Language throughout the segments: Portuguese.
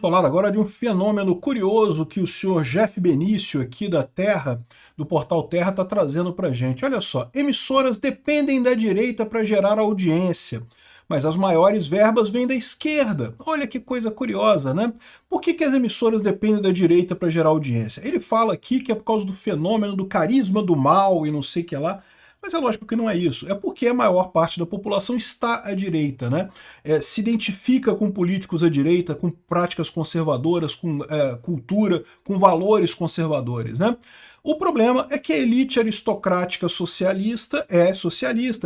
falar agora de um fenômeno curioso que o senhor Jeff Benício, aqui da Terra, do portal Terra, está trazendo para a gente. Olha só, emissoras dependem da direita para gerar audiência, mas as maiores verbas vêm da esquerda. Olha que coisa curiosa, né? Por que as emissoras dependem da direita para gerar audiência? Ele fala aqui que é por causa do fenômeno do carisma do mal e não sei o que lá. Mas é lógico que não é isso. É porque a maior parte da população está à direita, né? Se identifica com políticos à direita, com práticas conservadoras, com cultura, com valores conservadores, né? O problema é que a elite aristocrática socialista, é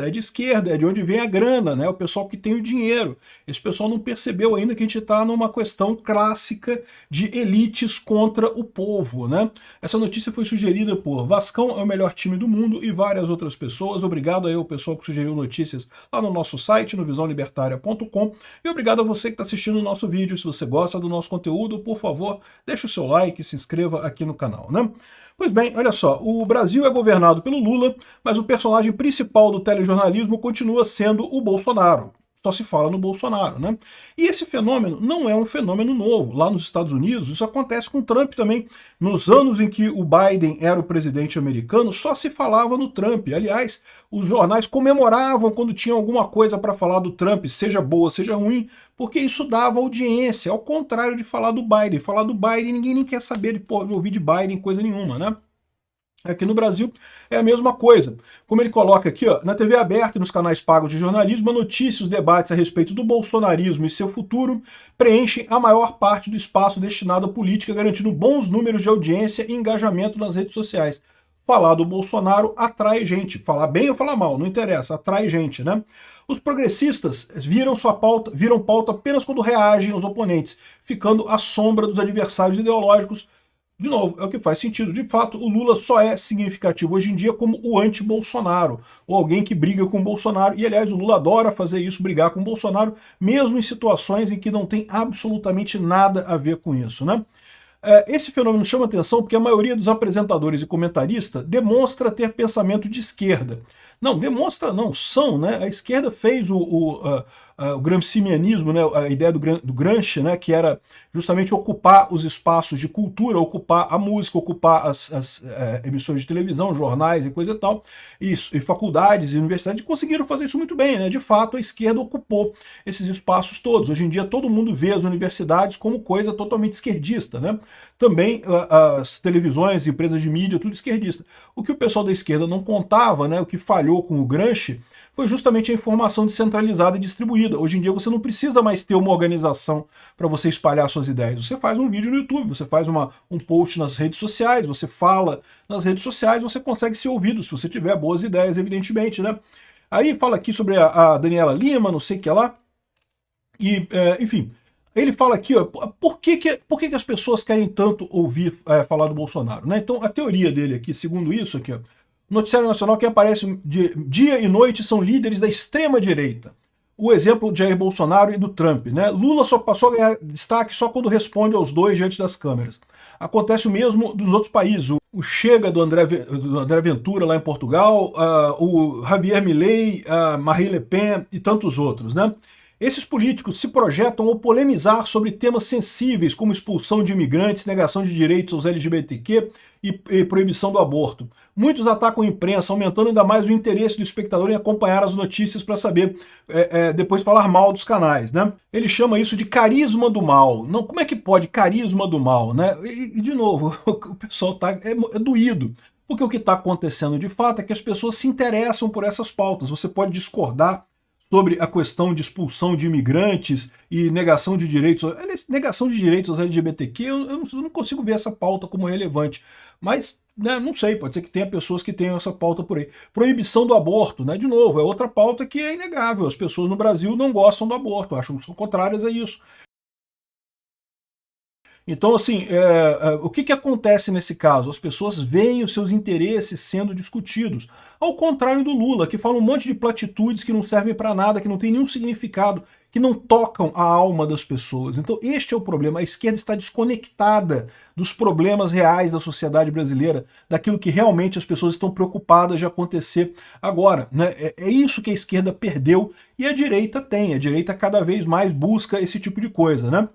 de esquerda, é de onde vem a grana, né? O pessoal que tem o dinheiro. Esse pessoal não percebeu ainda que a gente está numa questão clássica de elites contra o povo, né? Essa notícia foi sugerida por Vascão é o melhor time do mundo e várias outras pessoas. Obrigado aí ao pessoal que sugeriu notícias lá no nosso site, no visãolibertaria.com, e obrigado a você que está assistindo o nosso vídeo. Se você gosta do nosso conteúdo, por favor, deixe o seu like e se inscreva aqui no canal, né? Pois bem, olha só, o Brasil é governado pelo Lula, mas o personagem principal do telejornalismo continua sendo o Bolsonaro. Só se fala no Bolsonaro, né? E esse fenômeno não é um fenômeno novo. Lá nos Estados Unidos, isso acontece com o Trump também. Nos anos em que o Biden era o presidente americano, só se falava no Trump. Aliás, os jornais comemoravam quando tinha alguma coisa para falar do Trump, seja boa, seja ruim, porque isso dava audiência, ao contrário de falar do Biden. Falar do Biden, ninguém nem quer saber de ouvir de Biden, coisa nenhuma, né? Aqui no Brasil é a mesma coisa. Como ele coloca aqui, ó, na TV aberta e nos canais pagos de jornalismo, a notícia e os debates a respeito do bolsonarismo e seu futuro preenchem a maior parte do espaço destinado à política, garantindo bons números de audiência e engajamento nas redes sociais. Falar do Bolsonaro atrai gente. Falar bem ou falar mal, não interessa, atrai gente, né? Os progressistas viram pauta apenas quando reagem aos oponentes, ficando à sombra dos adversários ideológicos. De novo, é o que faz sentido. De fato, o Lula só é significativo hoje em dia como o anti-Bolsonaro, ou alguém que briga com o Bolsonaro. E, aliás, o Lula adora fazer isso, brigar com o Bolsonaro, mesmo em situações em que não tem absolutamente nada a ver com isso, né? Esse fenômeno chama atenção porque a maioria dos apresentadores e comentaristas demonstra ter pensamento de esquerda. Não, demonstra não, são, né? A esquerda fez o gramscianismo, né? A ideia do Gramsci, né? Que era justamente ocupar os espaços de cultura, ocupar a música, ocupar as emissões de televisão, jornais e coisa e tal, e faculdades e universidades conseguiram fazer isso muito bem, né? De fato, a esquerda ocupou esses espaços todos. Hoje em dia, todo mundo vê as universidades como coisa totalmente esquerdista, né? Também as televisões, empresas de mídia, tudo esquerdista. O que o pessoal da esquerda não contava, né? O que falhou com o Gramsci, foi justamente a informação descentralizada e distribuída. Hoje em dia você não precisa mais ter uma organização para você espalhar suas ideias. Você faz um vídeo no YouTube, você faz um post nas redes sociais, você fala nas redes sociais, você consegue ser ouvido, se você tiver boas ideias, evidentemente, né? Aí fala aqui sobre a Daniela Lima, não sei o que lá, e, enfim, ele fala aqui, ó, por que as pessoas querem tanto ouvir falar do Bolsonaro, né? Então, a teoria dele aqui, segundo isso aqui, ó, Noticiário Nacional, quem aparece dia e noite são líderes da extrema-direita. O exemplo de Jair Bolsonaro e do Trump, né? Lula só passou a ganhar destaque só quando responde aos dois diante das câmeras. Acontece o mesmo dos outros países. O Chega do André Ventura lá em Portugal, o Javier Milei, a Marine Le Pen e tantos outros, né? Esses políticos se projetam ao polemizar sobre temas sensíveis como expulsão de imigrantes, negação de direitos aos LGBTQ e proibição do aborto. Muitos atacam a imprensa, aumentando ainda mais o interesse do espectador em acompanhar as notícias para saber depois falar mal dos canais, né? Ele chama isso de carisma do mal. Não, como é que pode carisma do mal, né? E de novo, o pessoal é doído. Porque o que está acontecendo de fato é que as pessoas se interessam por essas pautas. Você pode discordar sobre a questão de expulsão de imigrantes e negação de direitos. Negação de direitos aos LGBTQ, eu não consigo ver essa pauta como relevante. Mas, né, não sei, pode ser que tenha pessoas que tenham essa pauta por aí. Proibição do aborto, né? De novo, é outra pauta que é inegável. As pessoas no Brasil não gostam do aborto, acham que são contrárias a isso. Então, assim, o que acontece nesse caso? As pessoas veem os seus interesses sendo discutidos. Ao contrário do Lula, que fala um monte de platitudes que não servem para nada, que não tem nenhum significado, que não tocam a alma das pessoas. Então, este é o problema. A esquerda está desconectada dos problemas reais da sociedade brasileira, daquilo que realmente as pessoas estão preocupadas de acontecer agora, né? É isso que a esquerda perdeu e a direita tem. A direita cada vez mais busca esse tipo de coisa, né?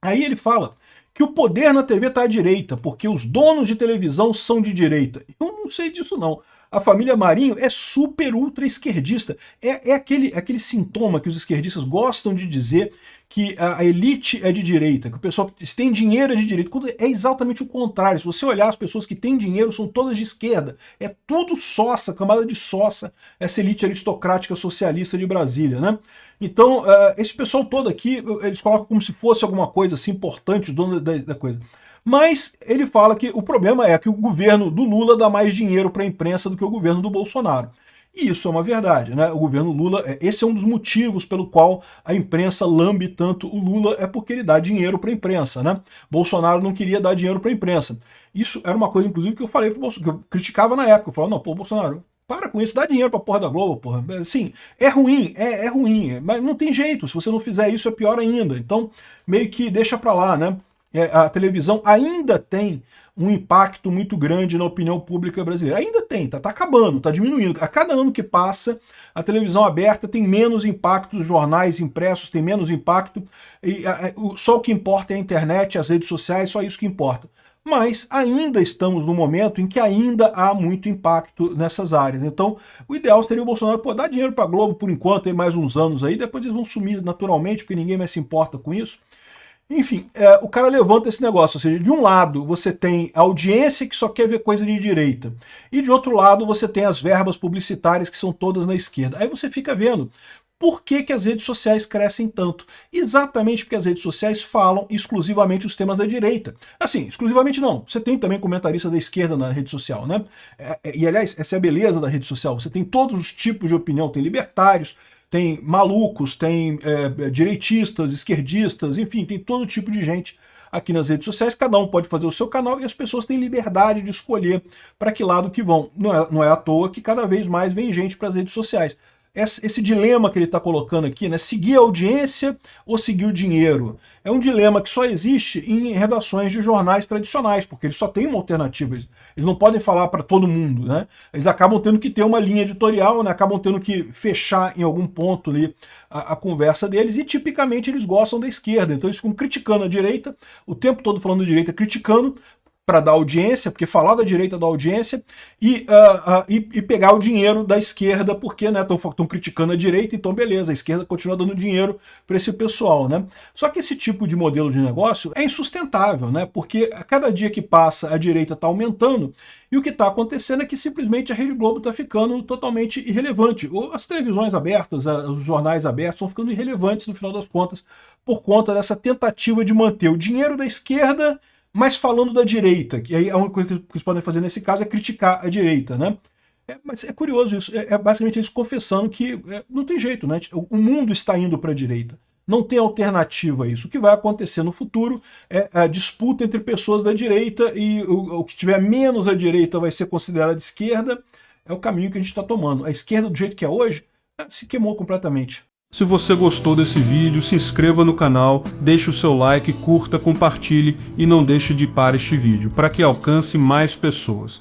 Aí ele fala que o poder na TV está à direita, porque os donos de televisão são de direita. Eu não sei disso não. A família Marinho é super ultra esquerdista. É aquele sintoma que os esquerdistas gostam de dizer, que a elite é de direita, que o pessoal que tem dinheiro é de direita, quando é exatamente o contrário. Se você olhar, as pessoas que têm dinheiro são todas de esquerda. É tudo sossa, camada de sossa, essa elite aristocrática socialista de Brasília, né? Então, esse pessoal todo aqui, eles colocam como se fosse alguma coisa assim importante, o dono da coisa. Mas ele fala que o problema é que o governo do Lula dá mais dinheiro para a imprensa do que o governo do Bolsonaro. E isso é uma verdade, né? O governo Lula, esse é um dos motivos pelo qual a imprensa lambe tanto o Lula, é porque ele dá dinheiro para a imprensa, né? Bolsonaro não queria dar dinheiro para a imprensa. Isso era uma coisa, inclusive, que eu falei pro Bolsonaro, que eu criticava na época. Eu falava, não, pô, Bolsonaro, para com isso, dá dinheiro pra porra da Globo, porra. Sim, é ruim, é ruim, mas não tem jeito, se você não fizer isso é pior ainda. Então, meio que deixa pra lá, né? A televisão ainda tem um impacto muito grande na opinião pública brasileira. Ainda tem, tá acabando, tá diminuindo. A cada ano que passa, a televisão aberta tem menos impacto, os jornais impressos têm menos impacto, e só o que importa é a internet, as redes sociais, só isso que importa. Mas ainda estamos no momento em que ainda há muito impacto nessas áreas. Então, o ideal seria o Bolsonaro dar dinheiro para a Globo por enquanto, tem mais uns anos aí, depois eles vão sumir naturalmente, porque ninguém mais se importa com isso. Enfim, o cara levanta esse negócio, ou seja, de um lado você tem a audiência que só quer ver coisa de direita, e de outro lado você tem as verbas publicitárias que são todas na esquerda. Aí você fica vendo por que as redes sociais crescem tanto. Exatamente porque as redes sociais falam exclusivamente os temas da direita. Assim, exclusivamente não, você tem também comentarista da esquerda na rede social, né? E aliás, essa é a beleza da rede social, você tem todos os tipos de opinião, tem libertários, tem malucos, tem direitistas, esquerdistas, enfim, tem todo tipo de gente aqui nas redes sociais, cada um pode fazer o seu canal e as pessoas têm liberdade de escolher para que lado que vão. Não é à toa que cada vez mais vem gente para as redes sociais. Esse dilema que ele está colocando aqui, né, seguir a audiência ou seguir o dinheiro, é um dilema que só existe em redações de jornais tradicionais, porque eles só têm uma alternativa, eles não podem falar para todo mundo, né? Eles acabam tendo que ter uma linha editorial, né? Acabam tendo que fechar em algum ponto ali a conversa deles, e tipicamente eles gostam da esquerda, então eles ficam criticando a direita, o tempo todo falando da direita, criticando, para dar audiência, porque falar da direita dá audiência, e pegar o dinheiro da esquerda, porque estão criticando a direita, então beleza, a esquerda continua dando dinheiro para esse pessoal, né? Só que esse tipo de modelo de negócio é insustentável, né? Porque a cada dia que passa a direita está aumentando, e o que está acontecendo é que simplesmente a Rede Globo está ficando totalmente irrelevante. As televisões abertas, os jornais abertos estão ficando irrelevantes no final das contas, por conta dessa tentativa de manter o dinheiro da esquerda, mas falando da direita, que aí a única coisa que eles podem fazer nesse caso é criticar a direita, né? Mas é curioso isso, basicamente eles confessando que não tem jeito, né? O mundo está indo para a direita, não tem alternativa a isso. O que vai acontecer no futuro é a disputa entre pessoas da direita, e o que tiver menos à direita vai ser considerado esquerda. É o caminho que a gente está tomando. A esquerda, do jeito que é hoje, se queimou completamente. Se você gostou desse vídeo, se inscreva no canal, deixe o seu like, curta, compartilhe e não deixe de ir para este vídeo, para que alcance mais pessoas.